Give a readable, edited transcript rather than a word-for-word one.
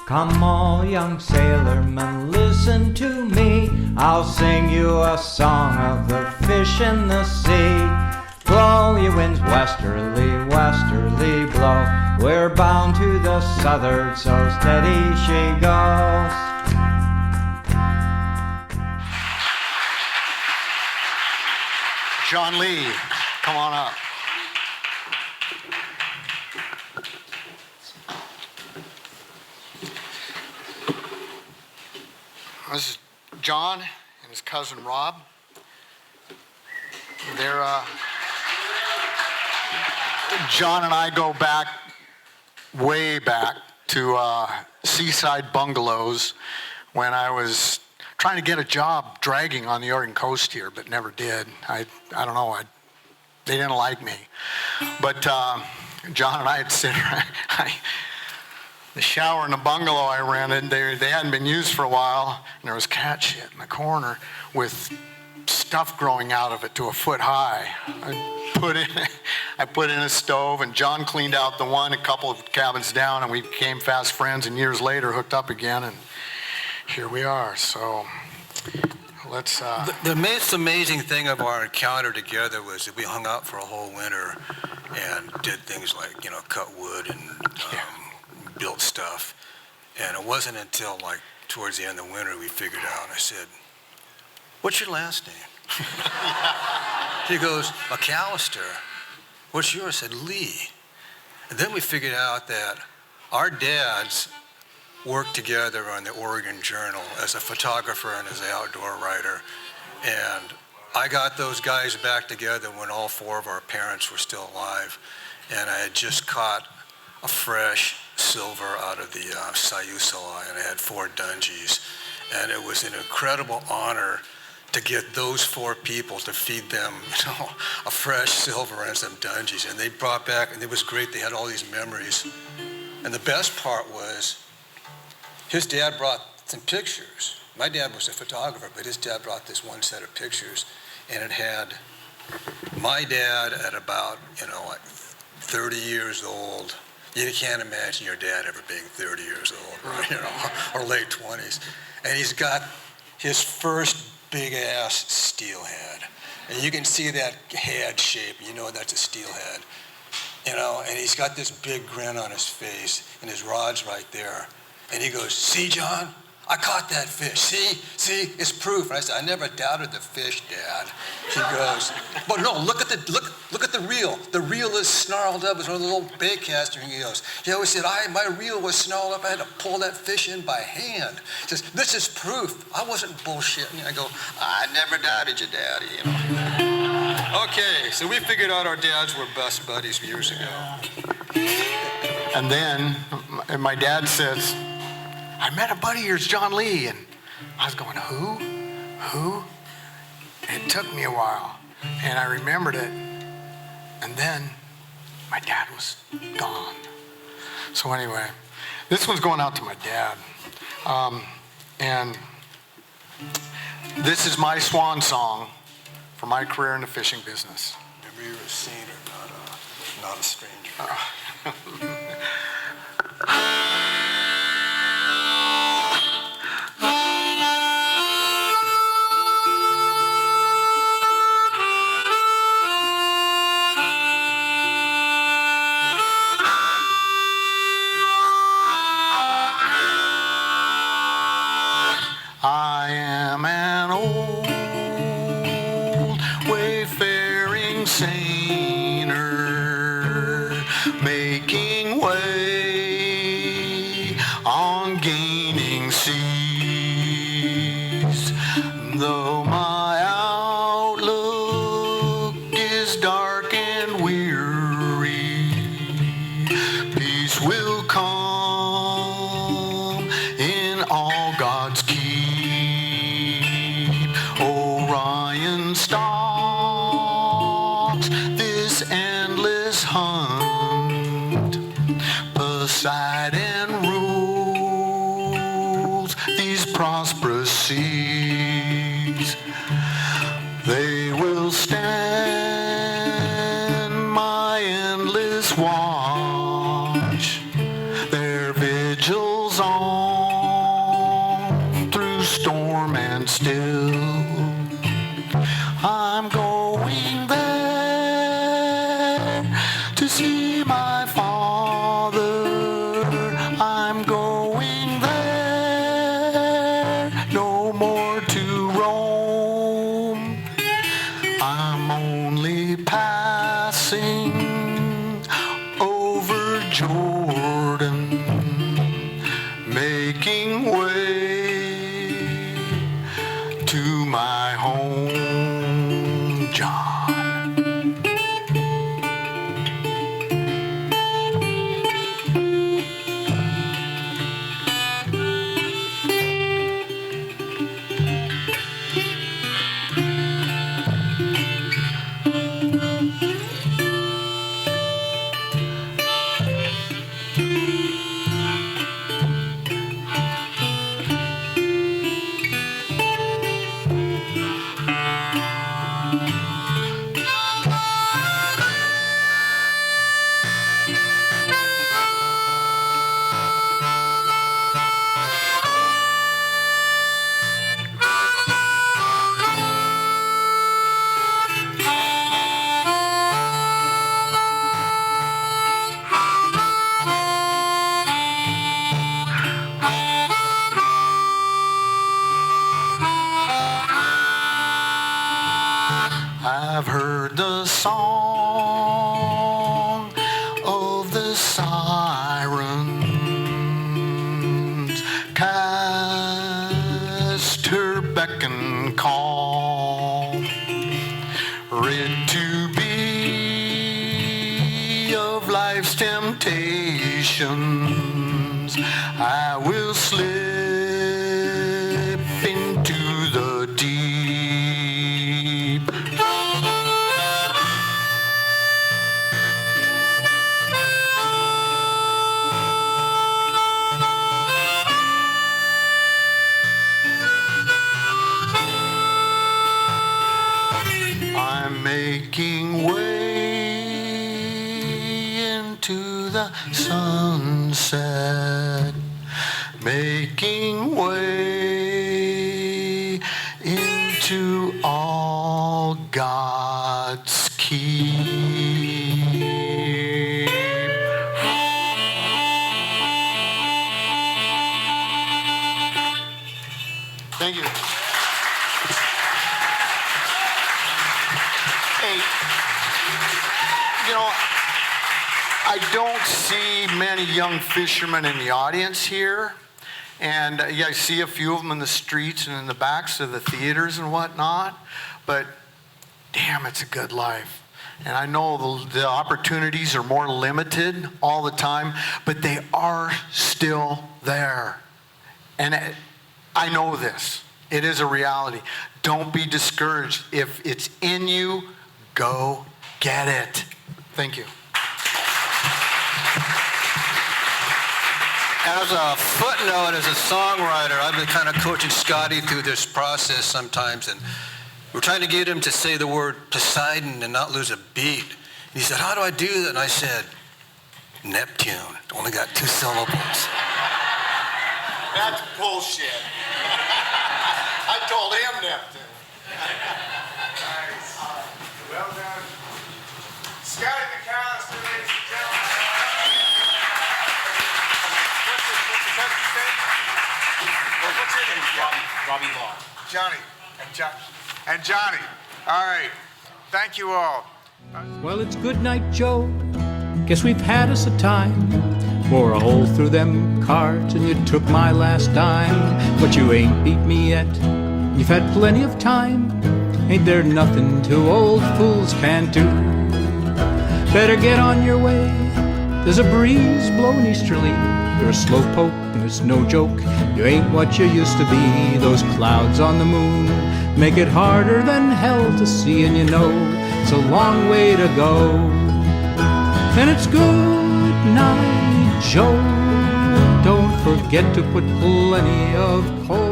Come all young sailormen, listen to me. I'll sing you a song of the fish in the sea. Blow, ye winds, westerly, westerly blow. We're bound to the southward, so steady she goes. John Lee, come on up. This is John and his cousin Rob. They're, John and I go back, way back to seaside bungalows when I was trying to get a job dragging on the Oregon coast here, but never did. I don't know, they didn't like me. But John and I had sit around, the shower in the bungalow I rented, they hadn't been used for a while, and there was cat shit in the corner with stuff growing out of it to a foot high. I put in a stove, and John cleaned out the one a couple of cabins down, and we became fast friends, and years later hooked up again, and here we are. So let's... The most amazing thing of our encounter together was that we hung out for a whole winter and did things like, cut wood and built stuff. And it wasn't until towards the end of the winter we figured out, I said, "What's your last name?" He goes, "McCallister." "What's yours?" I said, "Lee." And then we figured out that our dads worked together on the Oregon Journal as a photographer and as an outdoor writer. And I got those guys back together when all four of our parents were still alive. And I had just caught a fresh silver out of the Sayusala, and I had 4 dungees. And it was an incredible honor to get those 4 people to feed them, a fresh silver and some dungees. And they brought back, and it was great, they had all these memories. And the best part was, his dad brought some pictures. My dad was a photographer, but his dad brought this one set of pictures, and it had my dad at about, 30 years old. You can't imagine your dad ever being 30 years old, right? Or late 20s. And he's got his first big-ass steelhead. And you can see that head shape, that's a steelhead. And he's got this big grin on his face, and his rod's right there. And he goes, "See, John, I caught that fish. See, it's proof." And I said, "I never doubted the fish, Dad." He goes, "But no, look at the reel. The reel is snarled up. It's one of the little baitcaster." And he goes, "He always said, my reel was snarled up. I had to pull that fish in by hand." He says, "This is proof. I wasn't bullshitting." I go, "I never doubted you, Daddy." Okay, so we figured out our dads were best buddies years ago. And then my dad says, "I met a buddy of yours, John Lee." And I was going, Who? It took me a while, and I remembered it. And then my dad was gone. So anyway, this one's going out to my dad. And this is my swan song for my career in the fishing business. Remember, you're a sailor, not a stranger. I am an old wayfaring sailor, making way on gaining seas. Though my outlook is dark and weary, peace will come in all God's keep. Orion stalks this endless hunt. Poseidon rules these prosperous seas. They will stand my endless watch, their vigils on still. I'm going there to see my father. I'm going there no more to roam. I'm only passing over Jordan, making way to my home, John. I've heard the song of the sirens cast her beck and call, read to be of life's temptations. I will slip into the deep. I'm making way into the sunset, making way into all God's keep. Thank you. Hey, you know, I don't see many young fishermen in the audience here. And yeah, I see a few of them in the streets and in the backs of the theaters and whatnot. But damn, it's a good life. And I know the opportunities are more limited all the time, but they are still there. And I know this. It is a reality. Don't be discouraged. If it's in you, go get it. Thank you. As a footnote, as a songwriter, I've been kind of coaching Scotty through this process sometimes, and we're trying to get him to say the word Poseidon and not lose a beat. And he said, how do I do that? And I said, Neptune. Only got 2 syllables. That's bullshit. I told him Neptune. Nice. Well done. Scotty McCallister, ladies and gentlemen. What's your name? Robbie Law. Johnny. And Johnny. All right. Thank you all. Well, it's good night, Joe. Guess we've had us a time. Wore a hole through them cards and you took my last dime. But you ain't beat me yet. You've had plenty of time. Ain't there nothing two old fools can't do? Better get on your way. There's a breeze blowing easterly. You're a slowpoke and it's no joke. You ain't what you used to be. Those clouds on the moon make it harder than hell to see, and you know it's a long way to go. And it's good night, Joe. Don't forget to put plenty of coal